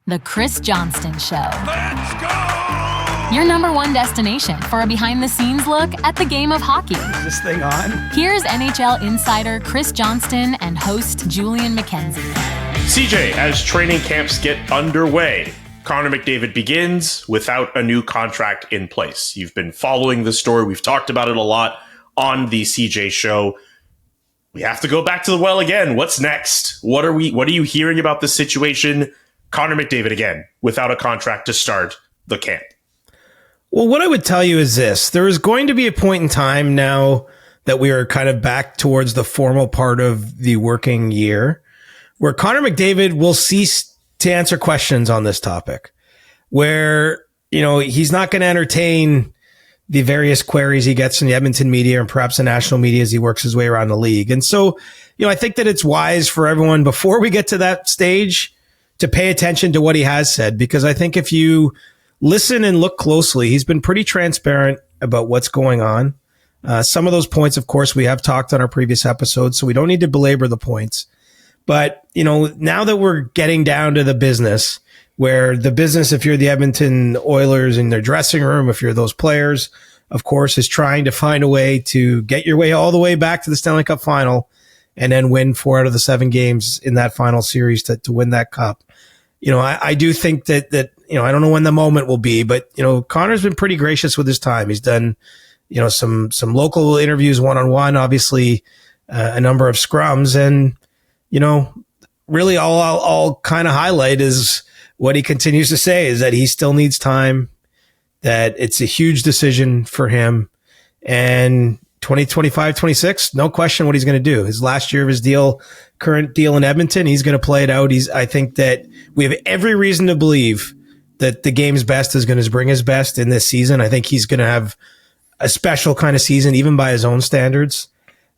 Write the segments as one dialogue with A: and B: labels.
A: The Chris Johnston Show.
B: Let's go!
A: Your number one destination for a behind-the-scenes look at the game of hockey.
C: Is this thing on?
A: Here's NHL insider Chris Johnston and host Julian McKenzie.
D: CJ, as training camps get underway, Connor McDavid begins without a new contract in place. You've been following the story. We've talked about it a lot on the CJ show. We have to go back to the well again. What's next? What are you hearing about this situation? Connor McDavid again, without a contract to start the camp.
C: Well, what I would tell you is this. There is going to be a point in time now that we are kind of back towards the formal part of the working year where Connor McDavid will cease to answer questions on this topic, where, he's not going to entertain the various queries he gets from the Edmonton media and perhaps the national media as he works his way around the league. And so, I think that it's wise for everyone before we get to that stage to pay attention to what he has said, because I think if you listen and look closely, he's been pretty transparent about what's going on. Some of those points, of course, we have talked on our previous episodes, so we don't need to belabor the points. But, now that we're getting down to the business, where the business, if you're the Edmonton Oilers in their dressing room, if you're those players, of course, is trying to find a way to get your way all the way back to the Stanley Cup final and then win 4 out of the 7 games in that final series to win that cup. I do think that, I don't know when the moment will be, but, Connor's been pretty gracious with his time. He's done, some local interviews one-on-one, obviously, a number of scrums. And, really all I'll kind of highlight is what he continues to say is that he still needs time, that it's a huge decision for him. And 2025-26, no question what he's going to do. His last year of his current deal in Edmonton, he's going to play it out. I think that we have every reason to believe that the game's best is going to bring his best in this season. I think he's going to have a special kind of season, even by his own standards.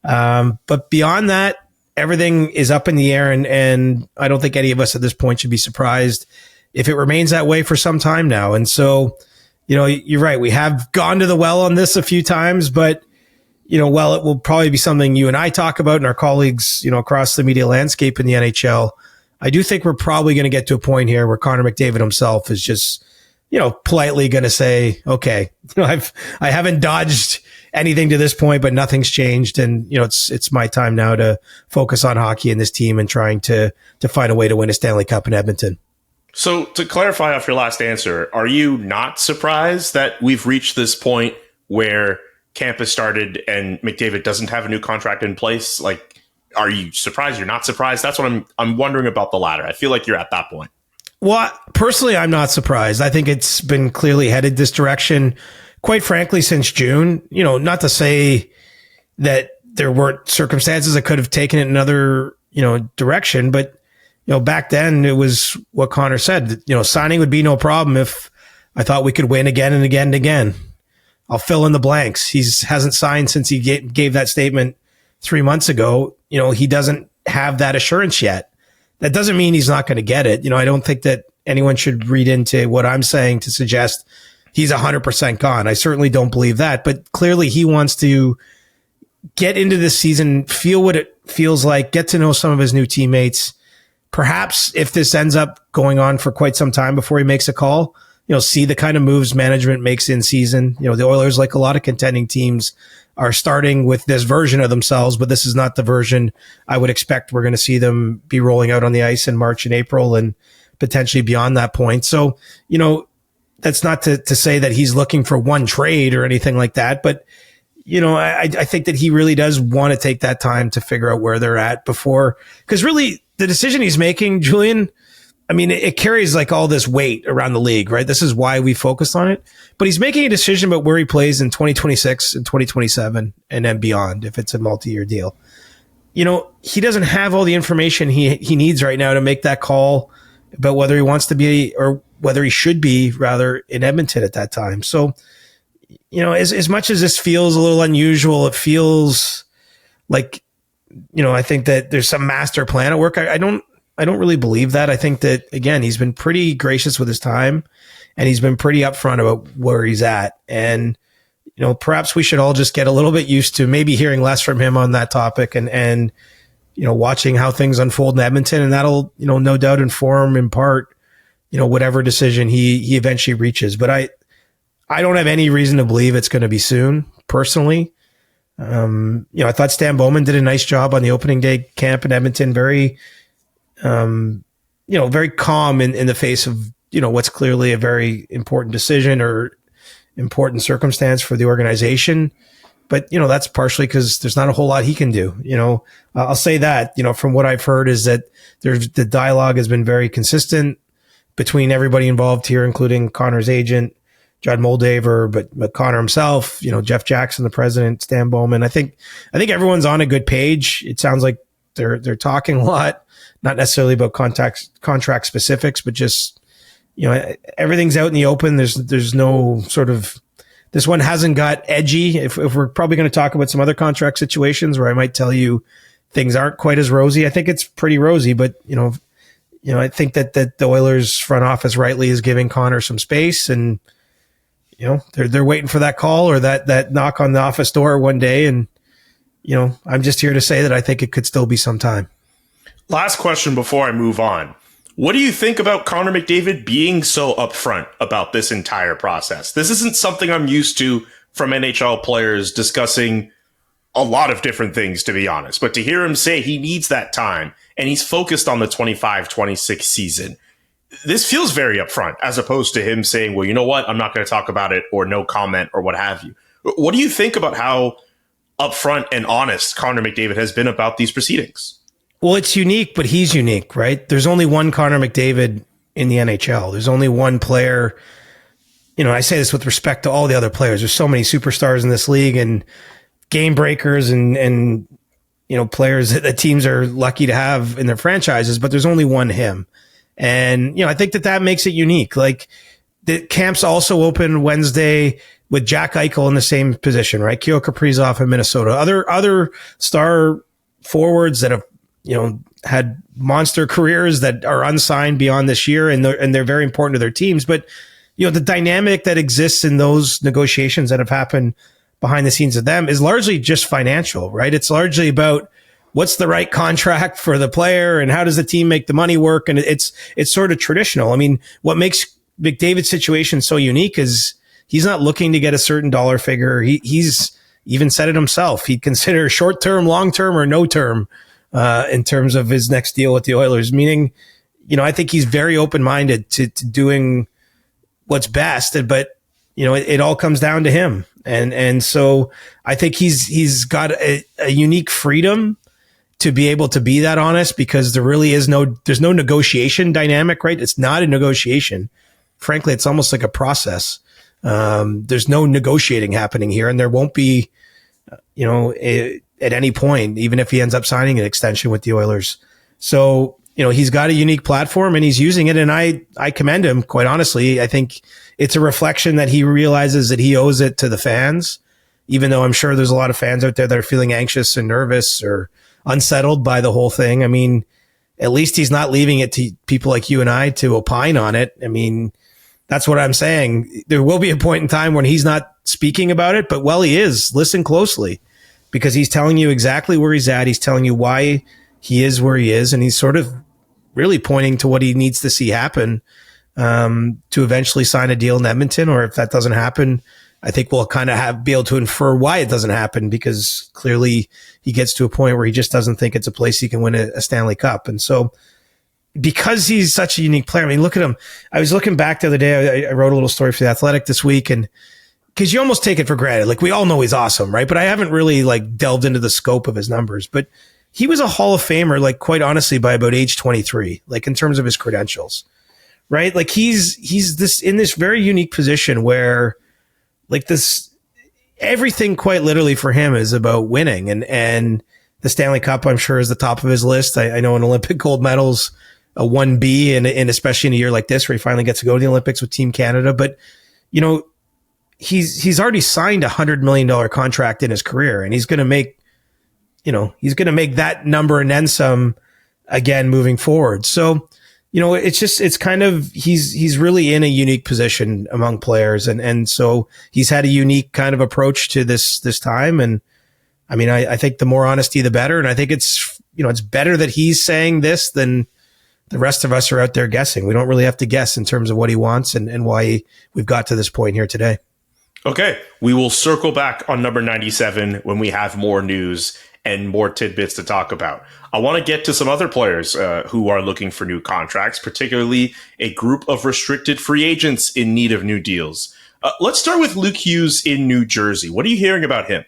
C: But beyond that, everything is up in the air, and I don't think any of us at this point should be surprised if it remains that way for some time now. And so, you're right. We have gone to the well on this a few times, but while it will probably be something you and I talk about and our colleagues, across the media landscape in the NHL, I do think we're probably going to get to a point here where Connor McDavid himself is just, politely going to say, okay, I haven't dodged anything to this point, but nothing's changed. And, it's my time now to focus on hockey and this team and trying to find a way to win a Stanley Cup in Edmonton.
D: So to clarify off your last answer, are you not surprised that we've reached this point where camp has started and McDavid doesn't have a new contract in place? Like, are you surprised? You're not surprised? That's what I'm wondering about the latter. I feel like you're at that point.
C: Well, personally, I'm not surprised. I think it's been clearly headed this direction, quite frankly, since June. Not to say that there weren't circumstances that could have taken it another, direction, but, back then it was what Connor said, signing would be no problem if I thought we could win again and again and again. I'll fill in the blanks. He hasn't signed since he gave that statement 3 months ago. He doesn't have that assurance yet. That doesn't mean he's not going to get it. I don't think that anyone should read into what I'm saying to suggest he's 100% gone. I certainly don't believe that, but clearly he wants to get into this season, feel what it feels like, get to know some of his new teammates. Perhaps if this ends up going on for quite some time before he makes a call, see the kind of moves management makes in season. The Oilers, like a lot of contending teams, are starting with this version of themselves, but this is not the version I would expect we're going to see them be rolling out on the ice in March and April and potentially beyond that point. So, that's not to say that he's looking for one trade or anything like that, but, I think that he really does want to take that time to figure out where they're at before, because really the decision he's making, Julian, I mean, it carries like all this weight around the league, right? This is why we focused on it. But he's making a decision about where he plays in 2026 and 2027 and then beyond if it's a multi-year deal. He doesn't have all the information he needs right now to make that call about whether he wants to be or whether he should be rather in Edmonton at that time. So, as much as this feels a little unusual, it feels like, I think that there's some master plan at work. I don't really believe that. I think that, again, he's been pretty gracious with his time and he's been pretty upfront about where he's at. And, perhaps we should all just get a little bit used to maybe hearing less from him on that topic and watching how things unfold in Edmonton. And that'll, no doubt inform in part whatever decision he eventually reaches. But I don't have any reason to believe it's going to be soon, personally. I thought Stan Bowman did a nice job on the opening day camp in Edmonton. Very, very calm in the face of, what's clearly a very important decision or important circumstance for the organization. But, that's partially because there's not a whole lot he can do. I'll say that, from what I've heard is that the dialogue has been very consistent between everybody involved here, including Connor's agent, Judd Moldaver, but Connor himself, Jeff Jackson, the president, Stan Bowman. I think everyone's on a good page. It sounds like they're talking a lot, not necessarily about contract specifics, but just, everything's out in the open. There's no sort of, this one hasn't got edgy. If we're probably going to talk about some other contract situations where I might tell you things aren't quite as rosy, I think it's pretty rosy, but I think that the Oilers front office rightly is giving Connor some space, and they're waiting for that call or that knock on the office door one day. And, I'm just here to say that I think it could still be some time.
D: Last question before I move on. What do you think about Connor McDavid being so upfront about this entire process? This isn't something I'm used to from NHL players discussing a lot of different things, to be honest. But to hear him say he needs that time and he's focused on the 25-26 season, this feels very upfront, as opposed to him saying, well, you know what, I'm not going to talk about it, or no comment, or what have you. What do you think about how upfront and honest Connor McDavid has been about these proceedings?
C: Well, it's unique, but he's unique, right? There's only one Connor McDavid in the NHL. There's only one player. I say this with respect to all the other players. There's so many superstars in this league and game breakers and players that the teams are lucky to have in their franchises, but there's only one him. And, I think that makes it unique. Like, the camps also open Wednesday with Jack Eichel in the same position, right? Kirill Kaprizov in Minnesota. Other star forwards that have, had monster careers that are unsigned beyond this year, and they're very important to their teams. But, the dynamic that exists in those negotiations that have happened behind the scenes of them is largely just financial, right? It's largely about what's the right contract for the player and how does the team make the money work? And it's sort of traditional. I mean, what makes McDavid's situation so unique is he's not looking to get a certain dollar figure. He's even said it himself. He'd consider short-term, long-term, or no term in terms of his next deal with the Oilers, meaning, I think he's very open-minded to doing what's best, but, it all comes down to him. And so I think he's got a unique freedom to be able to be that honest, because there really is there's no negotiation dynamic, right? It's not a negotiation. Frankly, it's almost like a process. There's no negotiating happening here, and there won't be, at any point, even if he ends up signing an extension with the Oilers. So, he's got a unique platform and he's using it. And I commend him, quite honestly. I think it's a reflection that he realizes that he owes it to the fans, even though I'm sure there's a lot of fans out there that are feeling anxious and nervous or unsettled by the whole thing. I mean, at least he's not leaving it to people like you and I to opine on it. I mean, that's what I'm saying. There will be a point in time when he's not speaking about it, but while he is, listen closely, because he's telling you exactly where he's at. He's telling you why he is where he is. And he's sort of really pointing to what he needs to see happen to eventually sign a deal in Edmonton. Or if that doesn't happen, I think we'll kind of be able to infer why it doesn't happen, because clearly he gets to a point where he just doesn't think it's a place he can win a Stanley Cup. And so, because he's such a unique player, I mean, look at him. I was looking back the other day. I wrote a little story for The Athletic this week, and because you almost take it for granted. Like, we all know he's awesome, right? But I haven't really delved into the scope of his numbers. But he was a Hall of Famer, quite honestly, by about age 23, in terms of his credentials, right? He's this in this very unique position where everything quite literally for him is about winning. And the Stanley Cup, I'm sure, is the top of his list. I know an Olympic gold medal's a 1B, and especially in a year like this where he finally gets to go to the Olympics with Team Canada. But, he's already signed a $100 million contract in his career, and he's going to make that number and then some again moving forward. So, it's kind of, he's really in a unique position among players. And so he's had a unique kind of approach to this time. And I mean, I think the more honesty, the better. And I think it's better that he's saying this than the rest of us are out there guessing. We don't really have to guess in terms of what he wants and why we've got to this point here today.
D: Okay, we will circle back on number 97 when we have more news and more tidbits to talk about. I want to get to some other players who are looking for new contracts, particularly a group of restricted free agents in need of new deals. Let's start with Luke Hughes in New Jersey. What are you hearing about him?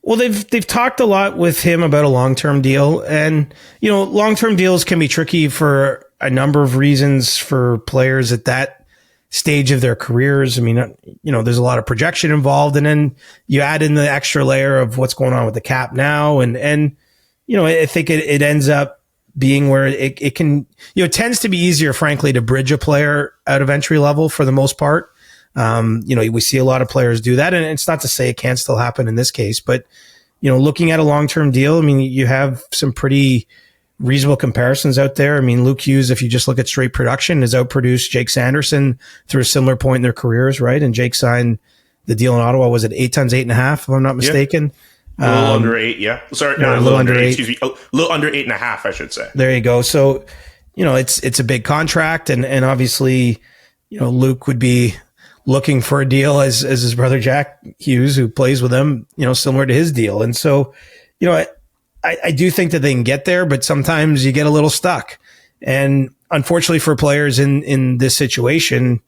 C: Well, they've talked a lot with him about a long-term deal, and long-term deals can be tricky for a number of reasons for players at that stage of their careers. I mean, there's a lot of projection involved, and then you add in the extra layer of what's going on with the cap now, and I think it ends up being where it can, it tends to be easier, frankly, to bridge a player out of entry level for the most part. We see a lot of players do that, and it's not to say it can't still happen in this case, but, looking at a long-term deal, I mean, you have some pretty reasonable comparisons out there. I mean, Luke Hughes, if you just look at straight production, has outproduced Jake Sanderson through a similar point in their careers, right? And Jake signed the deal in Ottawa, was it 8 times 8.5, if I'm not mistaken?
D: A little under 8, yeah. Sorry, no, a little under 8. Excuse me, a little under 8.5, I should say.
C: There you go. So, it's a big contract, and obviously, Luke would be looking for a deal as his brother Jack Hughes, who plays with him, similar to his deal. And so, I do think that they can get there, but sometimes you get a little stuck. And unfortunately for players in this situation,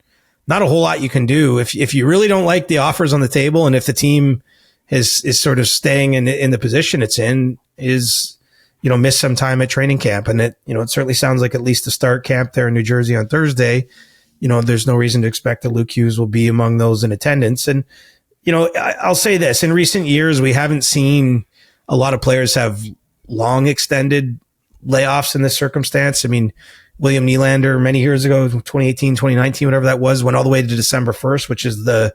C: not a whole lot you can do. If you really don't like the offers on the table, and if the team is sort of staying in the position it's in, miss some time at training camp. And it certainly sounds like at least to start camp there in New Jersey on Thursday, there's no reason to expect that Luke Hughes will be among those in attendance. And, I'll say this, in recent years, we haven't seen a lot of players have long extended layoffs in this circumstance. I mean, William Nylander many years ago, 2018, 2019, whatever that was, went all the way to December 1st, which is the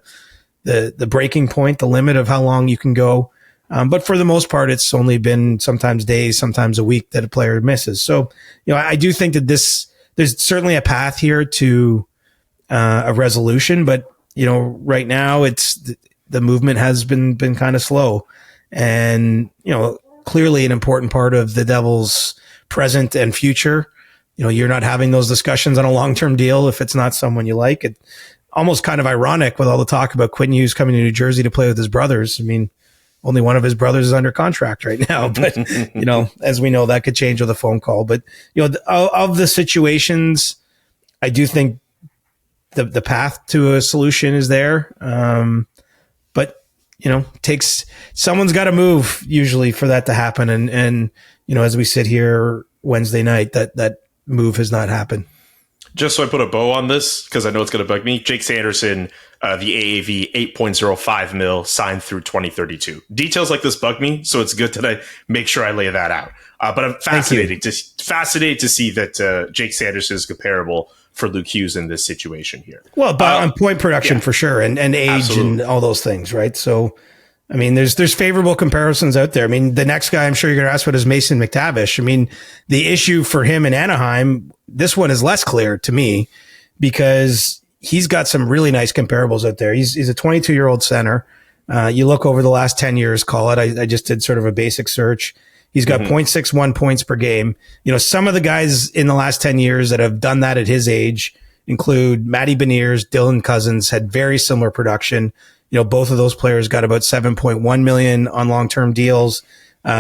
C: breaking point, the limit of how long you can go. But for the most part, it's only been sometimes days, sometimes a week that a player misses. So, I do think that there's certainly a path here to a resolution, but right now the movement has been kind of slow, and clearly an important part of the Devils' present and future. You're not having those discussions on a long-term deal if it's not someone you like. It almost kind of ironic with all the talk about Quinn Hughes coming to New Jersey to play with his brothers. I mean, only one of his brothers is under contract right now, but as we know, that could change with a phone call. But of the situations, I do think the path to a solution is there. But someone's got to move usually for that to happen. And as we sit here Wednesday night, that move has not happened.
D: Just so I put a bow on this, because I know it's going to bug me, Jake Sanderson, the AAV 8.05 mil, signed through 2032. Details like this bug me, so it's good that I make sure I lay that out. But I'm fascinated to see that Jake Sanderson is comparable for Luke Hughes in this situation here.
C: Well, but on point production for sure, and age, absolutely, and all those things, right? So, I mean, there's favorable comparisons out there. I mean, the next guy I'm sure you're going to ask about is Mason McTavish. I mean, the issue for him in Anaheim, this one is less clear to me because he's got some really nice comparables out there. He's a 22-year-old center. You look over the last 10 years, call it. I just did sort of a basic search. He's got 0.61 points per game. Some of the guys in the last 10 years that have done that at his age include Matty Beniers, Dylan Cousins, had very similar production. Both of those players got about 7.1 million on long-term deals.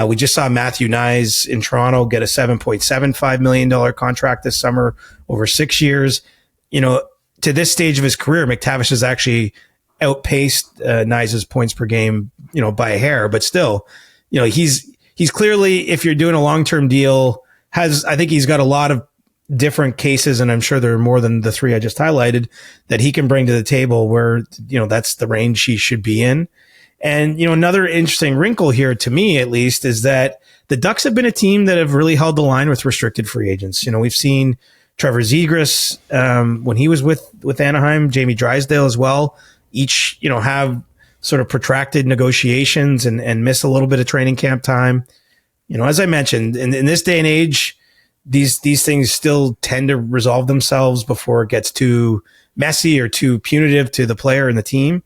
C: We just saw Matthew Nyes in Toronto get a $7.75 million contract this summer over 6 years. To this stage of his career, McTavish has actually outpaced Nyes' points per game, by a hair, but still, he's clearly, if you're doing a long-term deal, I think he's got a lot of different cases, and I'm sure there are more than the three I just highlighted, that he can bring to the table where, that's the range he should be in. And, another interesting wrinkle here, to me at least, is that the Ducks have been a team that have really held the line with restricted free agents. We've seen Trevor Zegras, when he was with Anaheim, Jamie Drysdale as well, each, have sort of protracted negotiations and miss a little bit of training camp time. As I mentioned, in this day and age, these things still tend to resolve themselves before it gets too messy or too punitive to the player and the team.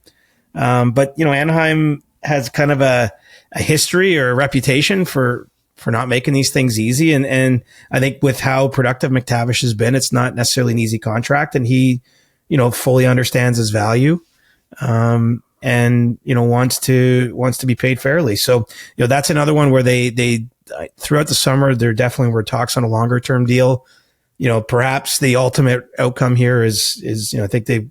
C: But Anaheim has kind of a history or a reputation for not making these things easy. And I think with how productive McTavish has been, it's not necessarily an easy contract, and he, fully understands his value. And wants to be paid fairly. So that's another one where they throughout the summer there definitely were talks on a longer term deal. Perhaps the ultimate outcome here is I think they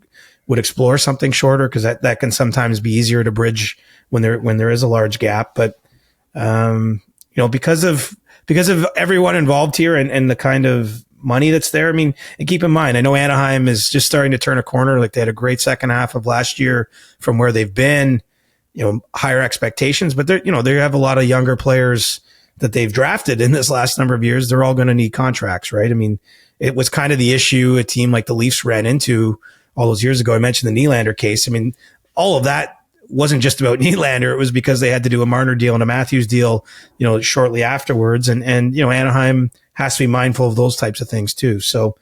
C: would explore something shorter, because that can sometimes be easier to bridge when there is a large gap. But because of everyone involved here and the kind of money that's there. I mean, and keep in mind, I know Anaheim is just starting to turn a corner. Like, they had a great second half of last year from where they've been, higher expectations, but they have a lot of younger players that they've drafted in this last number of years. They're all going to need contracts, right? I mean, it was kind of the issue a team like the Leafs ran into all those years ago. I mentioned the Nylander case. I mean, all of that wasn't just about Nylander. It was because they had to do a Marner deal and a Matthews deal, shortly afterwards. And Anaheim has to be mindful of those types of things too. So,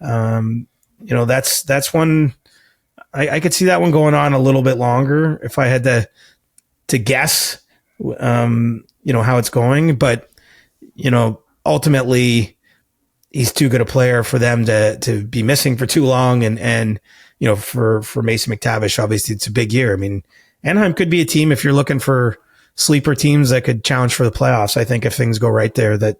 C: that's one, I could see that one going on a little bit longer if I had to guess, how it's going. But, ultimately he's too good a player for them to be missing for too long. And for Mason McTavish, obviously it's a big year. I mean, Anaheim could be a team, if you're looking for sleeper teams that could challenge for the playoffs. I think if things go right there, that,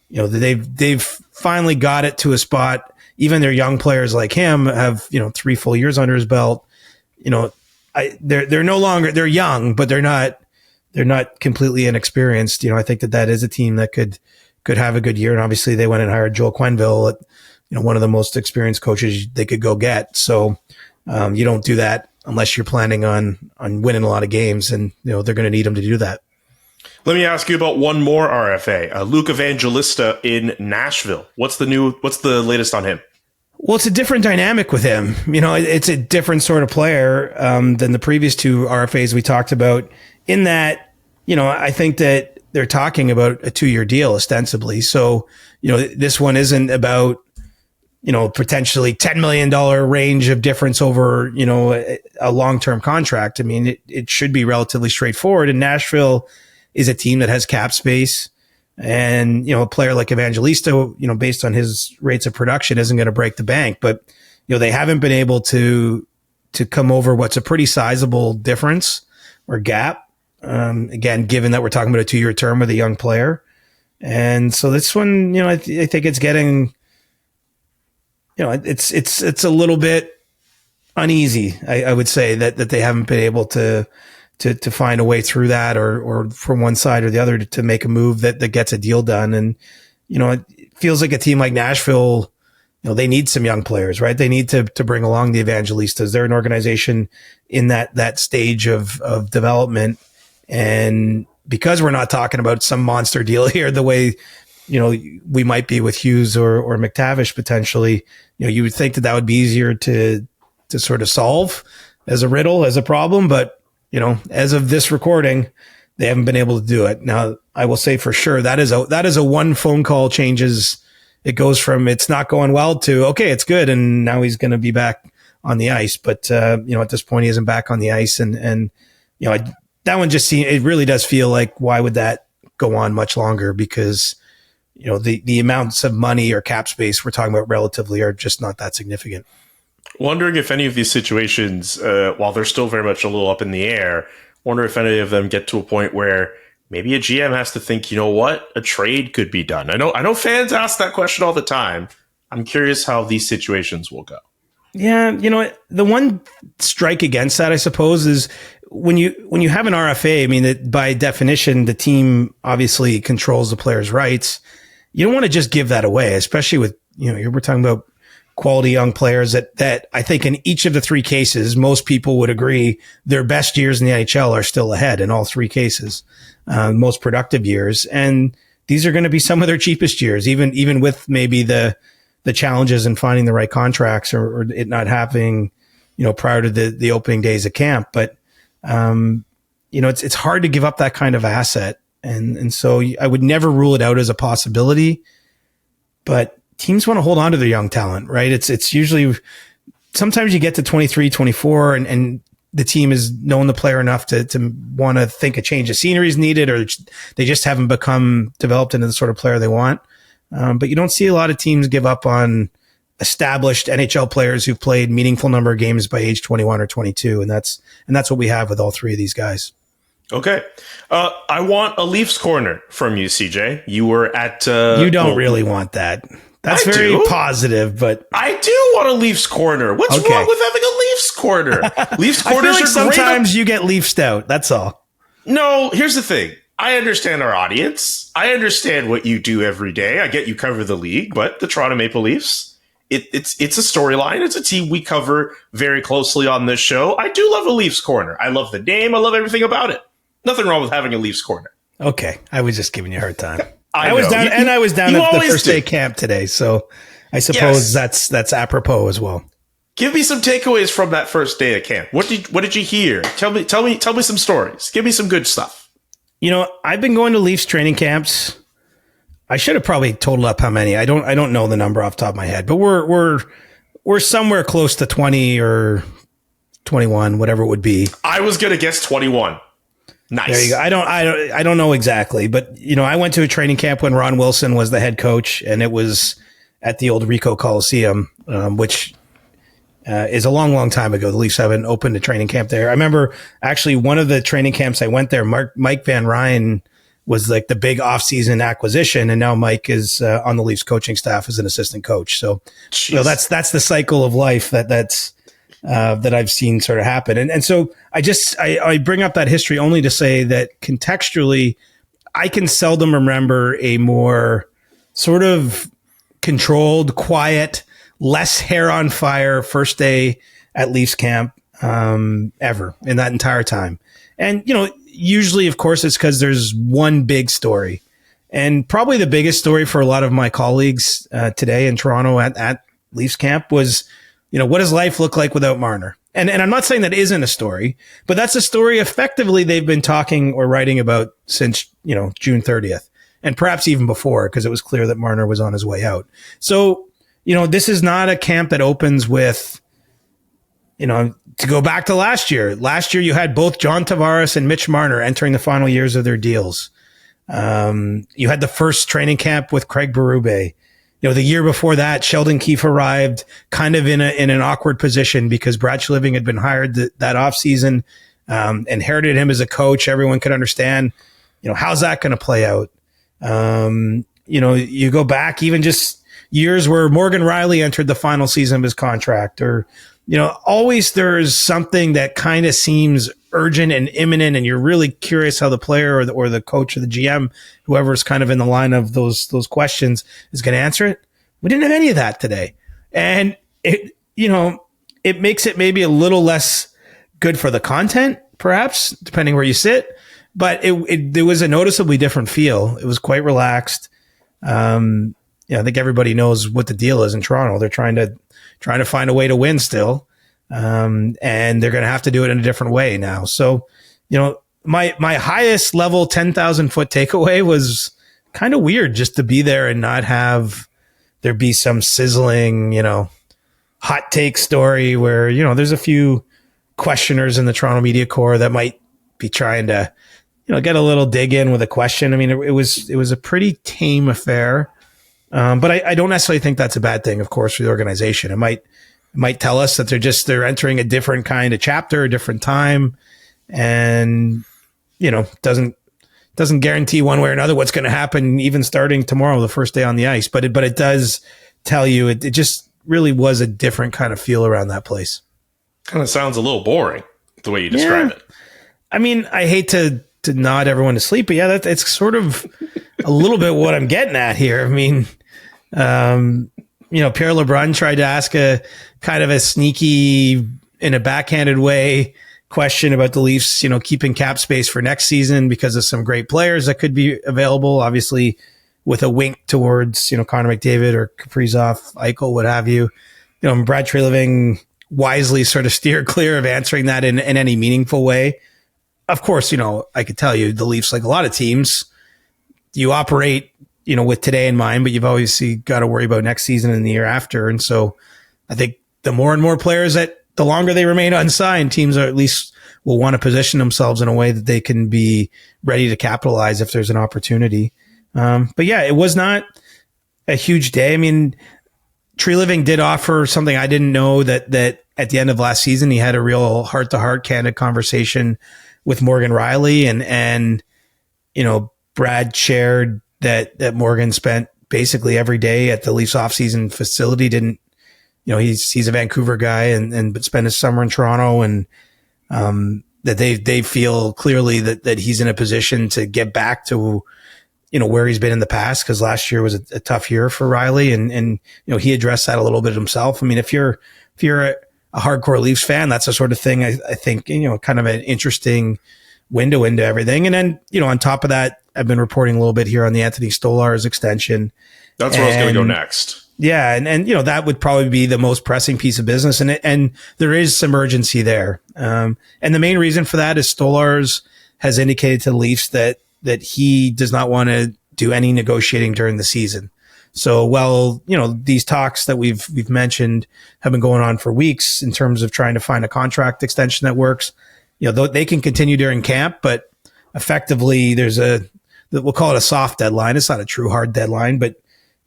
C: they've finally got it to a spot. Even their young players like him have, 3 full years under his belt. They're no longer, they're young, but they're not completely inexperienced. I think that is a team that could have a good year. And obviously they went and hired Joel Quenneville, one of the most experienced coaches they could go get. So, you don't do that unless you're planning on winning a lot of games, and, they're going to need him to do that.
D: Let me ask you about one more RFA, Luke Evangelista in Nashville. What's the latest on him?
C: Well, it's a different dynamic with him. It's a different sort of player than the previous 2 RFAs we talked about, in that, I think that they're talking about a 2-year deal ostensibly. So, this one isn't about, potentially $10 million range of difference over, a long-term contract. I mean, it should be relatively straightforward. And Nashville is a team that has cap space, and, a player like Evangelista, based on his rates of production, isn't going to break the bank, but, they haven't been able to come over what's a pretty sizable difference or gap. Again, given that we're talking about a 2-year term with a young player. And so this one, I think it's getting, it's a little bit uneasy. I would say that they haven't been able to find a way through that, or from one side or the other to make a move that gets a deal done. And, it feels like a team like Nashville, they need some young players, right? They need to bring along the Evangelistas. They're an organization in that stage of development. And because we're not talking about some monster deal here, the way, we might be with Hughes or McTavish potentially, you would think that would be easier to sort of solve as a riddle, as a problem. But, as of this recording, they haven't been able to do it. Now, I will say for sure that is a one phone call changes. It goes from it's not going well to, okay, it's good. And now he's going to be back on the ice. But, at this point, he isn't back on the ice. And that one just it really does feel like, why would that go on much longer? Because, the amounts of money or cap space we're talking about relatively are just not that significant.
D: Wondering if any of these situations, while they're still very much a little up in the air, wonder if any of them get to a point where maybe a GM has to think, a trade could be done. I know fans ask that question all the time. I'm curious how these situations will go.
C: Yeah, the one strike against that, I suppose, is when you have an RFA. I mean, that by definition, the team obviously controls the player's rights. You don't want to just give that away, especially with, we're talking about quality young players that I think in each of the 3 cases, most people would agree their best years in the NHL are still ahead in all 3 cases, most productive years. And these are going to be some of their cheapest years, even with maybe the challenges in finding the right contracts or it not happening, prior to the opening days of camp. But, it's hard to give up that kind of asset. And so I would never rule it out as a possibility, but teams want to hold on to their young talent, right? It's usually, sometimes you get to 23, 24 and the team has known the player enough to want to think a change of scenery is needed, or they just haven't become developed into the sort of player they want. But you don't see a lot of teams give up on established NHL players who've played meaningful number of games by age 21 or 22. And that's what we have with all three of these guys.
D: Okay. I want a Leafs corner from you, CJ. You were at...
C: you don't really want that. That's very positive, but...
D: I do want a Leafs corner. What's wrong with having a Leafs corner? Leafs corners
C: I feel like
D: are
C: sometimes you get Leafsed out. That's all.
D: No, here's the thing. I understand our audience. I understand what you do every day. I get you cover the league, but the Toronto Maple Leafs, it's a storyline. It's a team we cover very closely on this show. I do love a Leafs corner. I love the name. I love everything about it. Nothing wrong with having a Leafs corner.
C: Okay. I was just giving you a hard time.
D: I
C: was down at the first day camp today, so I suppose that's apropos as well.
D: Give me some takeaways from that first day at camp. What did you hear? Tell me some stories. Give me some good stuff.
C: I've been going to Leafs training camps. I should have probably totaled up how many. I don't know the number off the top of my head, but we're somewhere close to 20 or 21, whatever it would be.
D: I was gonna guess 21. Nice.
C: There you go. I don't know exactly, but I went to a training camp when Ron Wilson was the head coach, and it was at the old Ricoh Coliseum, which is a long, long time ago. The Leafs haven't opened a training camp there. I remember actually one of the training camps I went there, Mike Van Ryn was like the big offseason acquisition, and now Mike is on the Leafs coaching staff as an assistant coach. So that's the cycle of life that I've seen sort of happen. And so I bring up that history only to say that contextually, I can seldom remember a more sort of controlled, quiet, less hair on fire first day at Leafs camp ever in that entire time. And, usually, of course, it's because there's one big story. And probably the biggest story for a lot of my colleagues today in Toronto at Leafs camp was, what does life look like without Marner? And I'm not saying that isn't a story, but that's a story effectively they've been talking or writing about since, June 30th, and perhaps even before, because it was clear that Marner was on his way out. So, this is not a camp that opens with, to go back to last year. Last year, you had both John Tavares and Mitch Marner entering the final years of their deals. You had the first training camp with Craig Berube. The year before that, Sheldon Keefe arrived kind of in an awkward position because Brad Schliving had been hired that offseason, inherited him as a coach. Everyone could understand, how's that going to play out? You go back even just years where Morgan Riley entered the final season of his contract, or, always there's something that kind of seems urgent and imminent, and you're really curious how the player or the coach or the GM, whoever's kind of in the line of those questions, is going to answer it. We didn't have any of that today. And it makes it maybe a little less good for the content, perhaps, depending where you sit. But there was a noticeably different feel. It was quite relaxed. I think everybody knows what the deal is in Toronto. They're trying to find a way to win still. And they're going to have to do it in a different way now. So, my highest level 10,000 foot takeaway was kind of weird just to be there and not have there be some sizzling, hot take story where, there's a few questioners in the Toronto media corps that might be trying to, get a little dig in with a question. I mean, it was a pretty tame affair. But I don't necessarily think that's a bad thing, of course, for the organization. It might tell us that they're entering a different kind of chapter, a different time, and, doesn't guarantee one way or another what's going to happen even starting tomorrow, the first day on the ice. But it does tell you it just really was a different kind of feel around that place.
D: Kind of sounds a little boring the way you describe it.
C: I mean, I hate to nod everyone to sleep, but it's sort of a little bit what I'm getting at here. I mean, Pierre LeBrun tried to ask a kind of a sneaky, in a backhanded way, question about the Leafs, keeping cap space for next season because of some great players that could be available, obviously with a wink towards, Connor McDavid or Kaprizov, Eichel, what have you. Brad Treliving wisely sort of steered clear of answering that in any meaningful way. Of course, I could tell you the Leafs, like a lot of teams, you operate, with today in mind, but you've obviously got to worry about next season and the year after. And so I think the more and more players that the longer they remain unsigned, teams are at least will want to position themselves in a way that they can be ready to capitalize if there's an opportunity. But yeah, it was not a huge day. I mean, Tree Living did offer something I didn't know, that at the end of last season, he had a real heart-to-heart, candid conversation with Morgan Riley, and Brad shared that Morgan spent basically every day at the Leafs off-season facility. Didn't, he's a Vancouver guy but spent his summer in Toronto, and that they feel clearly that he's in a position to get back to where he's been in the past, because last year was a tough year for Riley, and he addressed that a little bit himself. I mean, if you're a hardcore Leafs fan, that's the sort of thing I think kind of an interesting window into everything. And then on top of that, I've been reporting a little bit here on the Anthony Stolarz extension.
D: That's where I was going to go next.
C: Yeah, and that would probably be the most pressing piece of business, and there is some urgency there. And the main reason for that is Stolarz has indicated to the Leafs that he does not want to do any negotiating during the season. So, these talks that we've mentioned have been going on for weeks in terms of trying to find a contract extension that works. They can continue during camp, but effectively we'll call it a soft deadline. It's not a true hard deadline, but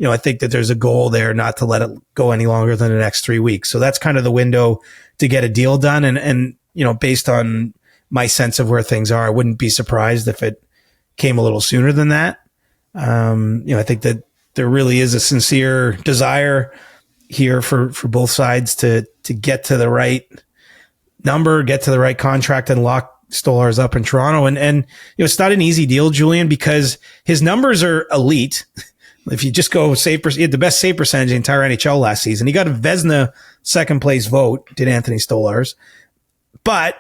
C: I think that there's a goal there not to let it go any longer than the next 3 weeks. So that's kind of the window to get a deal done. And based on my sense of where things are, I wouldn't be surprised if it came a little sooner than that. I think that there really is a sincere desire here for both sides to get to the right number, get to the right contract, and lock Stolarz up in Toronto. And it's not an easy deal, Julian, because his numbers are elite. If you just go he had the best save percentage in the entire NHL last season. He got a Vezina second place vote, did Anthony Stolarz. But,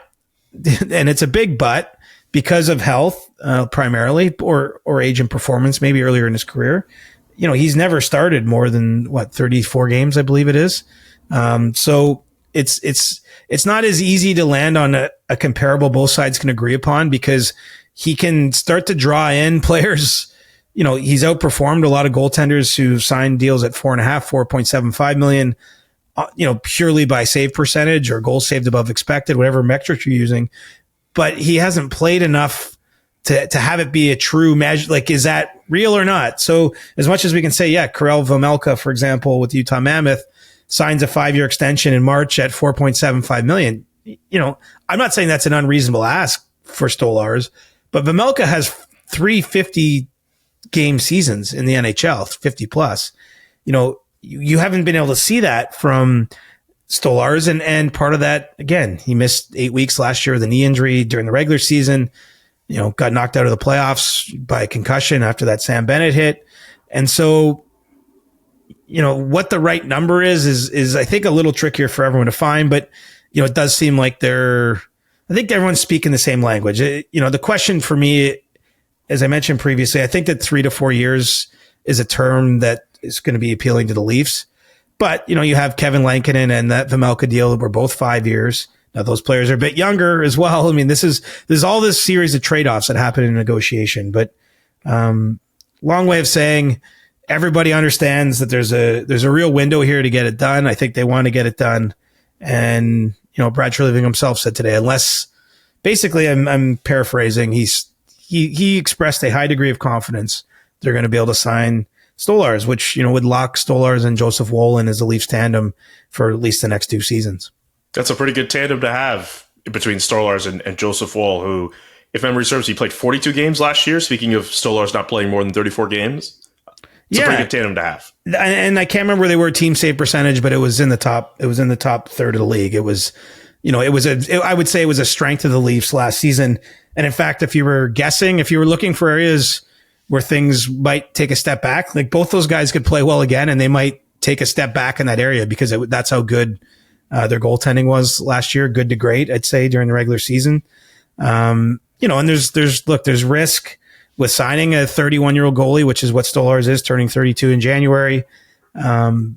C: and it's a big but, because of health, primarily, or age and performance, maybe earlier in his career, he's never started more than 34 games, I believe it is. So it's not as easy to land on a comparable both sides can agree upon, because he can start to draw in players. He's outperformed a lot of goaltenders who signed deals at 4.75 million, purely by save percentage or goals saved above expected, whatever metric you're using. But he hasn't played enough to have it be a true measure. Like, is that real or not? So as much as we can say, yeah, Karel Vejmelka, for example, with Utah Mammoth, signs a 5-year extension in March at 4.75 million. I'm not saying that's an unreasonable ask for Stolarz, but Vejmelka has 350 game seasons in the NHL, 50 plus. You haven't been able to see that from Stolarz, and part of that, again, he missed 8 weeks last year with a knee injury during the regular season, got knocked out of the playoffs by a concussion after that Sam Bennett hit. And so, what the right number is I think a little trickier for everyone to find, but, it does seem like I think everyone's speaking the same language. The question for me, as I mentioned previously, I think that 3 to 4 years is a term that is going to be appealing to the Leafs. But, you have Kevin Lankinen and that Vejmelka deal were both 5 years. Now, those players are a bit younger as well. I mean, there's all this series of trade-offs that happen in negotiation. But long way of saying, everybody understands that there's a real window here to get it done. I think they want to get it done. And, Brad Treliving himself said today, unless, basically, I'm paraphrasing, he expressed a high degree of confidence they're going to be able to sign Stolarz, which, would lock Stolarz and Joseph Woll in as a Leafs tandem for at least the next 2 seasons. That's
D: a pretty good tandem to have between Stolarz and Joseph Woll, who, if memory serves, he played 42 games last year. Speaking of Stolarz not playing more than 34 games. It's a pretty good tandem to have.
C: And I can't remember where they were team save percentage, but it was in the top third of the league. It was, I would say it was a strength of the Leafs last season. And in fact, if you were looking for areas where things might take a step back, like both those guys could play well again, and they might take a step back in that area because that's how good their goaltending was last year. Good to great, I'd say, during the regular season. And there's risk with signing a 31-year-old goalie, which is what Stolarz is, turning 32 in January. But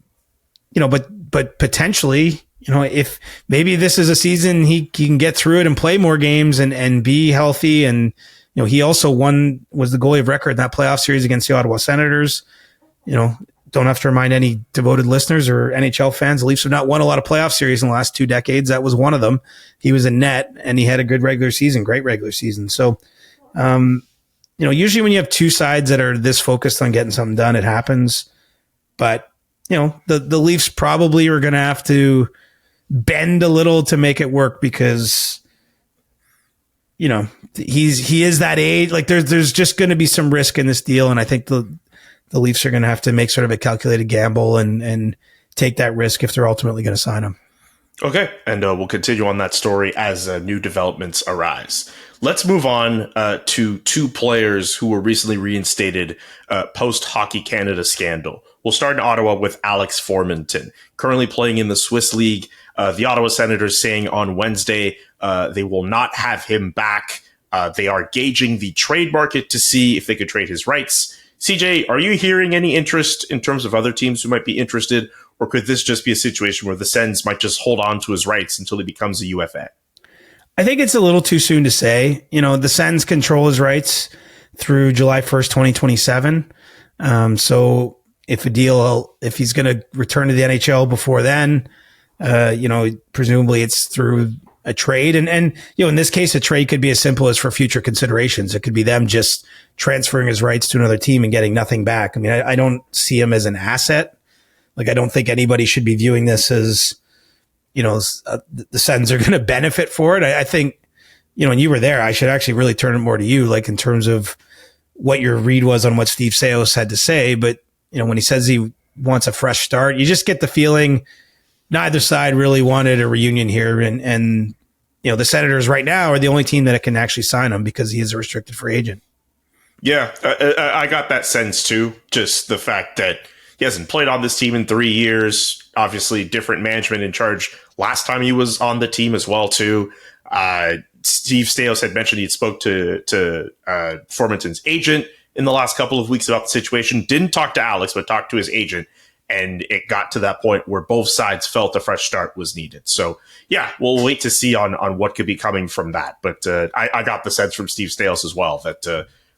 C: potentially, if maybe this is a season he can get through it and play more games and be healthy. And, he also was the goalie of record in that playoff series against the Ottawa Senators. don't have to remind any devoted listeners or NHL fans, the Leafs have not won a lot of playoff series in the last 2 decades. That was one of them. He was in net, and he had a good regular season, great regular season. So, usually when you have two sides that are this focused on getting something done, it happens. But, the Leafs probably are going to have to bend a little to make it work because, he is that age. Like there's just going to be some risk in this deal. And I think the Leafs are going to have to make sort of a calculated gamble and take that risk if they're ultimately going to sign him.
D: Okay. And we'll continue on that story as new developments arise. Let's move on to two players who were recently reinstated post Hockey Canada scandal. We'll start in Ottawa with Alex Formenton, currently playing in the Swiss League. The Ottawa Senators saying on Wednesday they will not have him back. They are gauging the trade market to see if they could trade his rights. CJ, are you hearing any interest in terms of other teams who might be interested, or could this just be a situation where the Sens might just hold on to his rights until he becomes a UFA?
C: I think it's a little too soon to say. The Sens control his rights through July 1st, 2027. So if he's going to return to the NHL before then, presumably it's through a trade. And in this case, a trade could be as simple as for future considerations. It could be them just transferring his rights to another team and getting nothing back. I mean, I don't see him as an asset. Like, I don't think anybody should be viewing this as, the Sens are going to benefit for it. I think, when you were there, I should actually really turn it more to you, like in terms of what your read was on what Steve Saos had to say. But, when he says he wants a fresh start, you just get the feeling neither side really wanted a reunion here. And the Senators right now are the only team that can actually sign him because he is a restricted free agent.
D: Yeah, I got that sense too. Just the fact that he hasn't played on this team in 3 years. Obviously, different management in charge last time he was on the team as well too. Steve Saos had mentioned he had spoke to Formenton's agent in the last couple of weeks about the situation. Didn't talk to Alex, but talked to his agent. And it got to that point where both sides felt a fresh start was needed. So, yeah, we'll wait to see on what could be coming from that. But I got the sense from Steve Saos as well that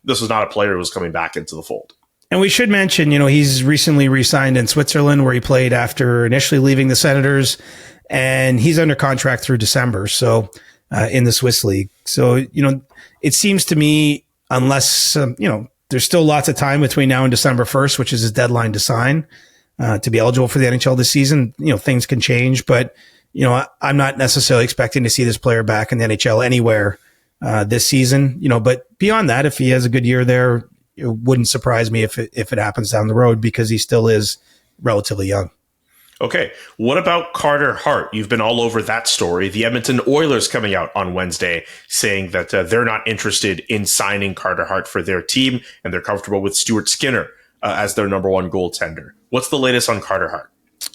D: this was not a player who was coming back into the fold.
C: And we should mention, he's recently re-signed in Switzerland where he played after initially leaving the Senators. And he's under contract through December, so in the Swiss League. So, it seems to me, unless, there's still lots of time between now and December 1st, which is his deadline to sign, to be eligible for the NHL this season. Things can change, but, I'm not necessarily expecting to see this player back in the NHL anywhere this season, but beyond that, if he has a good year there, it wouldn't surprise me if it happens down the road because he still is relatively young.
D: Okay. What about Carter Hart? You've been all over that story. The Edmonton Oilers coming out on Wednesday saying that they're not interested in signing Carter Hart for their team and they're comfortable with Stuart Skinner as their number one goaltender. What's the latest on Carter Hart?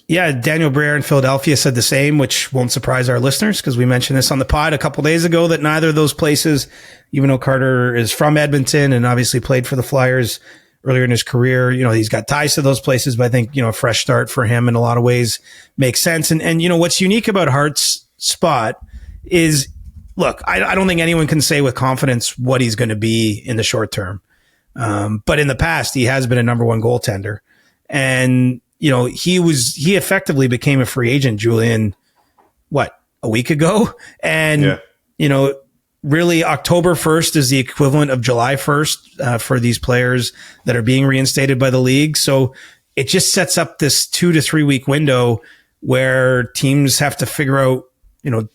C: Yeah, Daniel Briere in Philadelphia said the same, which won't surprise our listeners because we mentioned this on the pod a couple days ago that neither of those places, even though Carter is from Edmonton and obviously played for the Flyers earlier in his career, he's got ties to those places, but I think, a fresh start for him in a lot of ways makes sense. And what's unique about Hart's spot is, look, I don't think anyone can say with confidence what he's going to be in the short term. But in the past, he has been a number one goaltender. And, he effectively became a free agent, Julian, a week ago? And, really October 1st is the equivalent of July 1st for these players that are being reinstated by the league. So it just sets up this 2 to 3 week window where teams have to figure out,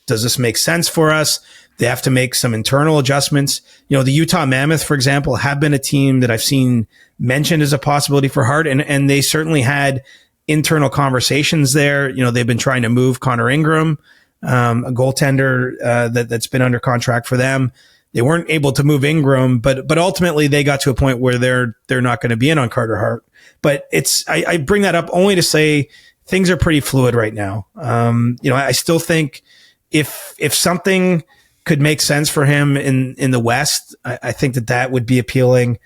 C: does this make sense for us? They have to make some internal adjustments. The Utah Mammoth, for example, have been a team that I've seen mentioned as a possibility for Hart, and they certainly had internal conversations there. They've been trying to move Connor Ingram, a goaltender that's been under contract for them. They weren't able to move Ingram, but ultimately they got to a point where they're not going to be in on Carter Hart. But I bring that up only to say things are pretty fluid right now. I still think if something could make sense for him in the West, I think that would be appealing.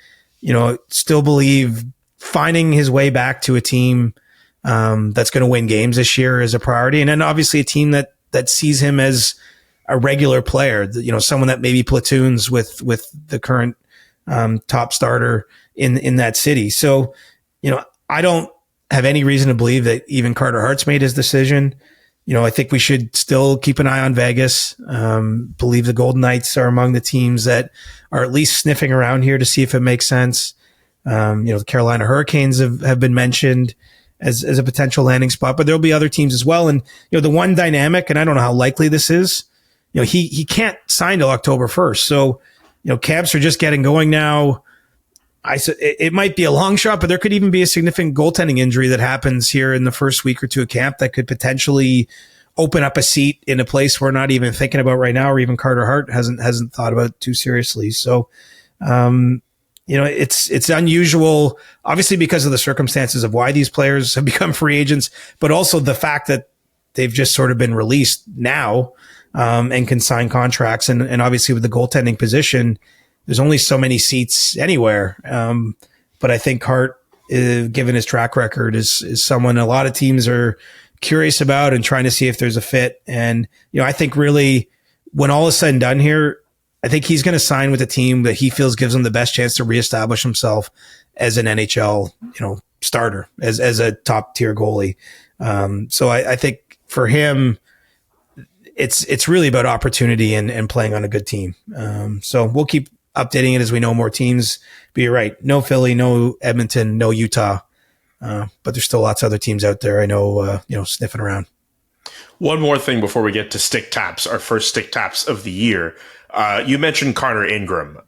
C: Still believe finding his way back to a team that's going to win games this year is a priority, and then obviously a team that sees him as a regular player, someone that maybe platoons with the current top starter in that city. So, I don't have any reason to believe that even Carter Hart's made his decision. I think we should still keep an eye on Vegas. Believe the Golden Knights are among the teams that are at least sniffing around here to see if it makes sense. The Carolina Hurricanes have been mentioned as a potential landing spot, but there'll be other teams as well. And, the one dynamic, and I don't know how likely this is, he can't sign till October 1st. So, camps are just getting going now. It might be a long shot, but there could even be a significant goaltending injury that happens here in the first week or two of camp that could potentially open up a seat in a place we're not even thinking about right now, or even Carter Hart hasn't thought about too seriously. So, it's unusual, obviously, because of the circumstances of why these players have become free agents, but also the fact that they've just sort of been released now and can sign contracts. And obviously with the goaltending position, there's only so many seats anywhere. But I think Hart, given his track record, is someone a lot of teams are curious about and trying to see if there's a fit. And, I think really when all is said and done here, I think he's going to sign with a team that he feels gives him the best chance to reestablish himself as an NHL, starter, as a top tier goalie. So I think for him, it's really about opportunity and playing on a good team. So we'll keep updating it as we know more teams. But you're right. No Philly, no Edmonton, no Utah. But there's still lots of other teams out there I know, sniffing around.
D: One more thing before we get to stick taps, our first stick taps of the year. You mentioned Connor Ingram.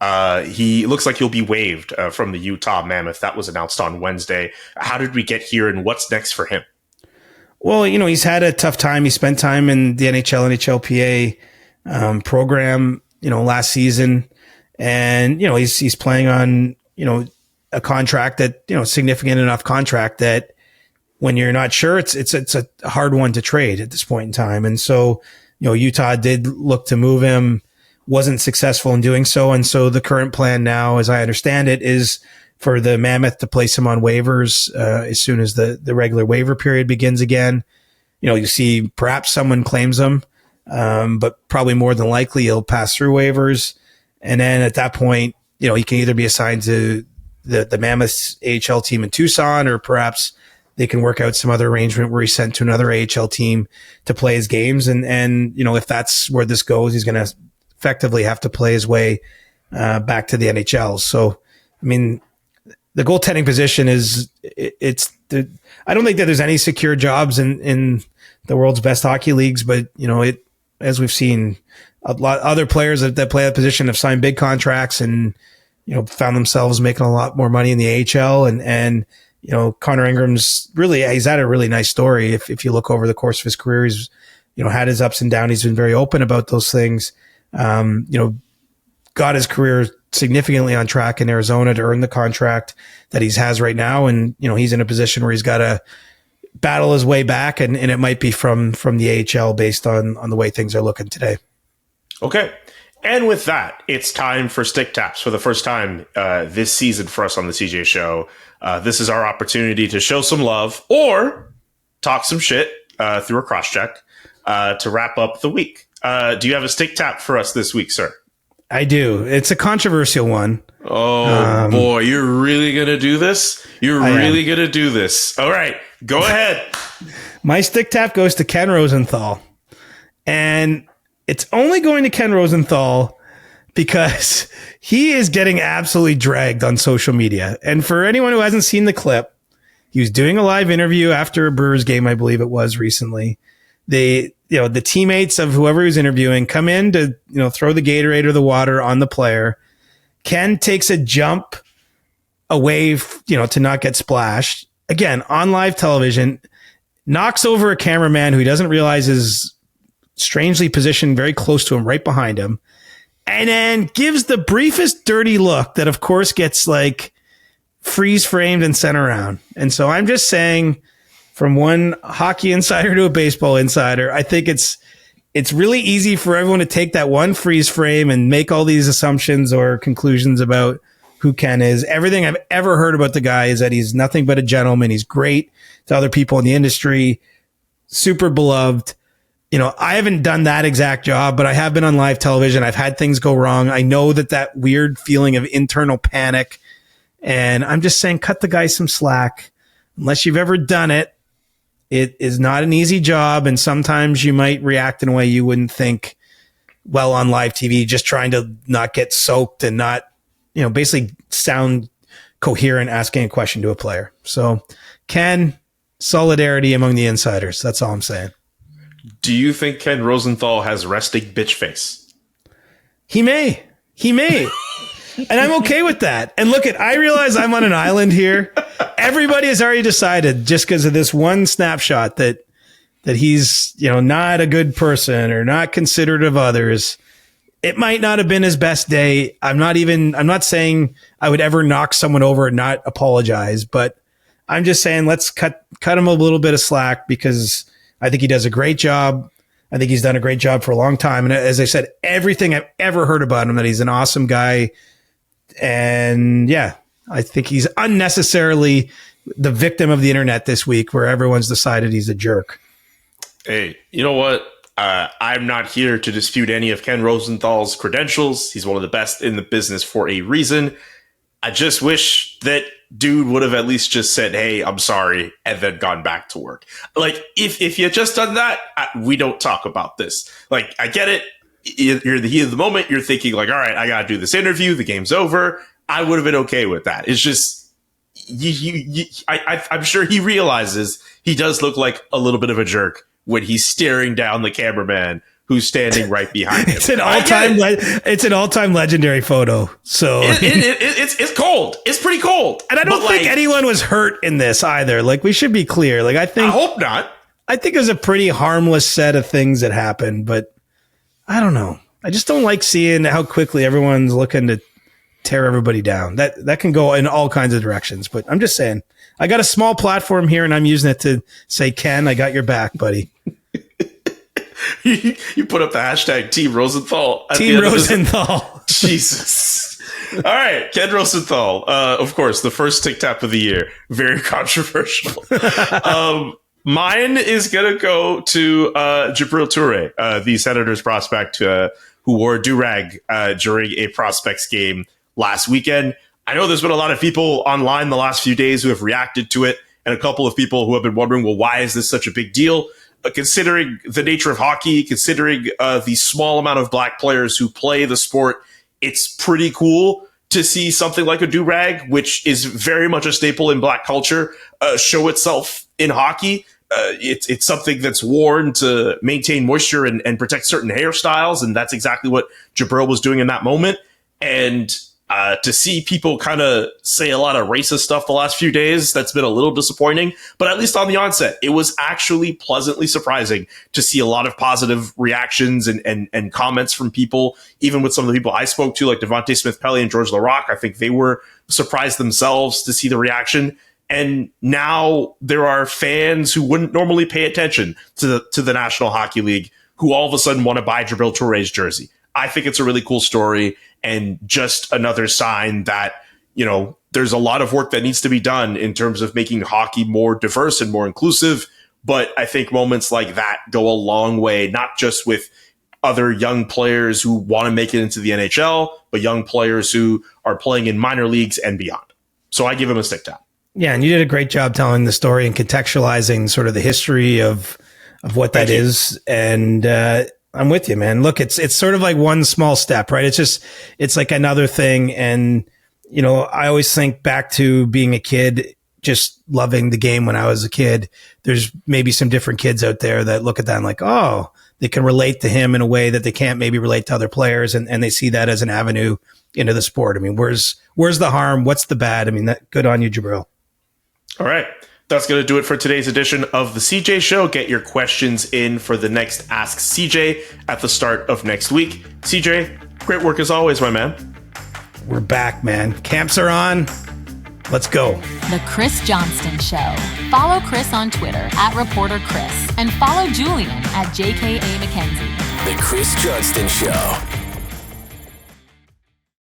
D: He looks like he'll be waived from the Utah Mammoth. That was announced on Wednesday. How did we get here, and what's next for him?
C: Well, he's had a tough time. He spent time in the NHLPA program, last season. And, he's playing on, a contract that, significant enough contract that when you're not sure, it's a hard one to trade at this point in time. And so, Utah did look to move him, wasn't successful in doing so. And so the current plan now, as I understand it, is for the Mammoth to place him on waivers as soon as the regular waiver period begins again. You see perhaps someone claims him, but probably more than likely he'll pass through waivers. And then at that point, he can either be assigned to the Mammoth's AHL team in Tucson, or perhaps they can work out some other arrangement where he's sent to another AHL team to play his games. And if that's where this goes, he's going to effectively have to play his way back to the NHL. So, the goaltending position I don't think that there's any secure jobs in the world's best hockey leagues, but as we've seen, a lot of other players that play that position have signed big contracts and, found themselves making a lot more money in the AHL. And Connor Ingram's he's had a really nice story. If you look over the course of his career, he's, had his ups and downs. He's been very open about those things. Got his career significantly on track in Arizona to earn the contract that he has right now. And, he's in a position where he's got to battle his way back, and it might be from the AHL based on the way things are looking today.
D: Okay. And with that, it's time for stick taps for the first time this season for us on the CJ Show. This is our opportunity to show some love or talk some shit through a cross check to wrap up the week. Do you have a stick tap for us this week, sir?
C: I do. It's a controversial one.
D: Oh, boy. You're really going to do this? You're really going to do this. All right. Go ahead.
C: My stick tap goes to Ken Rosenthal. And it's only going to Ken Rosenthal because he is getting absolutely dragged on social media. And for anyone who hasn't seen the clip, he was doing a live interview after a Brewers game, I believe it was recently. The teammates of whoever he was interviewing come in to, throw the Gatorade or the water on the player. Ken takes a jump away, to not get splashed. Again, on live television, knocks over a cameraman who he doesn't realize is strangely positioned very close to him, right behind him, and then gives the briefest dirty look that, of course, gets freeze framed and sent around. And so I'm just saying, from one hockey insider to a baseball insider, I think it's really easy for everyone to take that one freeze frame and make all these assumptions or conclusions about who Ken is. Everything I've ever heard about the guy is that he's nothing but a gentleman. He's great to other people in the industry, super beloved. I haven't done that exact job, but I have been on live television. I've had things go wrong. I know that weird feeling of internal panic. And I'm just saying, cut the guy some slack. unless you've ever done it, it is not an easy job. And sometimes you might react in a way you wouldn't think well on live TV, just trying to not get soaked and not, basically sound coherent asking a question to a player. So, Ken, solidarity among the insiders. That's all I'm saying.
D: Do you think Ken Rosenthal has resting bitch face?
C: He may. And I'm okay with that. And look, I realize I'm on an island here. Everybody has already decided just because of this one snapshot that he's, not a good person or not considerate of others. It might not have been his best day. I'm not saying I would ever knock someone over and not apologize, but I'm just saying let's cut him a little bit of slack because I think he does a great job. I think he's done a great job for a long time. And as I said, everything I've ever heard about him, that he's an awesome guy. And yeah, I think he's unnecessarily the victim of the internet this week where everyone's decided he's a jerk.
D: Hey, you know what? I'm not here to dispute any of Ken Rosenthal's credentials. He's one of the best in the business for a reason. I just wish that dude would have at least just said, hey, I'm sorry, and then gone back to work. Like, if you had just done that, we don't talk about this. Like, I get it. You're in the heat of the moment. You're thinking, like, all right, I got to do this interview. The game's over. I would have been okay with that. It's just, I'm sure he realizes he does look like a little bit of a jerk when he's staring down the cameraman who's standing right behind him.
C: It's an all-time legendary photo. So
D: it's cold. It's pretty cold.
C: And I don't think anyone was hurt in this either. Like, we should be clear. Like, I
D: hope not.
C: I think it was a pretty harmless set of things that happened, but I don't know. I just don't like seeing how quickly everyone's looking to tear everybody down. That can go in all kinds of directions, but I'm just saying, I got a small platform here and I'm using it to say, Ken, I got your back, buddy.
D: You put up the hashtag Team Rosenthal.
C: Team Rosenthal.
D: Jesus. All right. Ken Rosenthal. Of course, the first Tic Tap of the year. Very controversial. Mine is going to go to Jabril Toure, the Senators prospect who wore a do-rag during a prospects game last weekend. I know there's been a lot of people online the last few days who have reacted to it, and a couple of people who have been wondering, well, why is this such a big deal? Considering the nature of hockey, considering the small amount of black players who play the sport, it's pretty cool to see something like a do-rag, which is very much a staple in black culture, show itself in hockey. It's something that's worn to maintain moisture and protect certain hairstyles, and that's exactly what Jabril was doing in that moment. And to see people kind of say a lot of racist stuff the last few days, that's been a little disappointing. But at least on the onset, it was actually pleasantly surprising to see a lot of positive reactions and comments from people, even with some of the people I spoke to, like Devontae Smith-Pelly and George Larocque. I think they were surprised themselves to see the reaction. And now there are fans who wouldn't normally pay attention to the National Hockey League who all of a sudden want to buy Jabril Toure's jersey. I think it's a really cool story and just another sign that, there's a lot of work that needs to be done in terms of making hockey more diverse and more inclusive. But I think moments like that go a long way, not just with other young players who want to make it into the NHL, but young players who are playing in minor leagues and beyond. So I give him a stick tap. Yeah,
C: and you did a great job telling the story and contextualizing sort of the history of what that is. And I'm with you, man. Look, it's sort of like one small step, right? It's like another thing. And, I always think back to being a kid, just loving the game when I was a kid. There's maybe some different kids out there that look at that and like, oh, they can relate to him in a way that they can't maybe relate to other players. And they see that as an avenue into the sport. I mean, where's the harm? What's the bad? I mean, good on you, Jabril.
D: All right. That's going to do it for today's edition of the CJ Show. Get your questions in for the next Ask CJ at the start of next week. CJ, great work as always, my man.
C: We're back, man. Camps are on. Let's go.
A: The Chris Johnston Show. Follow Chris on Twitter @ReporterChris and follow Julian @JKA McKenzie.
B: The Chris Johnston Show.